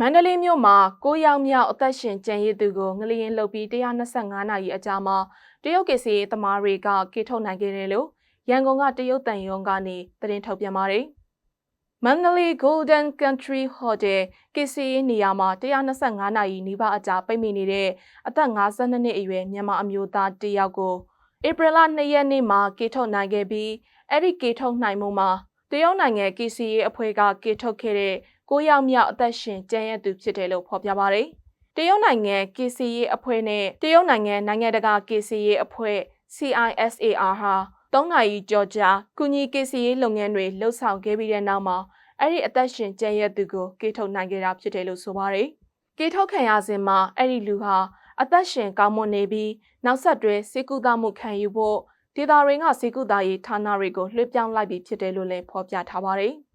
မန္တလေးမြို့မှာ9ယောက်မြောက်အသက်ရှင်ကျန်ရစ်သူကိုငလျင်လှုပ်ပြီး125နာရီအကြာမှာတရုတ်ကစီရေးသမားတွေကကေထုတ်နိုင်ခဲ့တယ်လို့ရန်ကုန်ကတရုတ်တန်ရုံးကနေသတင်းထုတ်ပြန်ပါတယ်။မန္တလေး Golden Country Hotel ကေစီရေးနေရာမှာ125နာရီနီးပါးအကြာပိတ်မိနေတဲ့အသက်52နှစ်အရွယ်မြန်မာအမျိုးသားတယောက်ကိုဧပြီလ2ရက်နေ့မှာကေထုတ်နိုင်ခဲ့ပြီးအဲ့ဒီကေထုတ်နိုင်မှုမှာတရုတ်နိုင်ငံကေစီရေးအဖွဲ့ကကေထုတ်ခဲ့တဲ့9ယောက်မြောက်အသက်ရှင်ကျန်ရစ်သူဖြစ်တယ်လို့ဖော်ပြပါတယ်။တရုတ်နိုင်ငံကေစီရေးအဖွဲ့နဲ့တရုတ်နိုင်ငံတကာကေစီရေးအဖွဲ့ CISAR ဟာ3နာရီကျော်ကြာကုညီကေစီရေးလုပ်ငန်းတွေလှုပ်ဆောင်ခဲ့ပြီးတဲ့နောက်မှာအဲ့ဒီအသက်ရှင်ကျန်ရစ်သူကိုကေထုတ်နိုင်ခဲ့တာဖြစ်တယ်လို့ဆိုပါတယ်။ကေထုတ်ခံရစဉ်မှာအဲ့ဒီလူဟာအသက်ရှင်ကောင်းမွန်နေပြီးနောက်ဆက်တွဲစေကူတာမှုခံယူဖို့ဒေသရင်းကစေကူတာရေးဌာနတွေကိုလွှဲပြောင်းလိုက်ပြီးဖြစ်တယ်လို့လည်းဖော်ပြထားပါတယ်။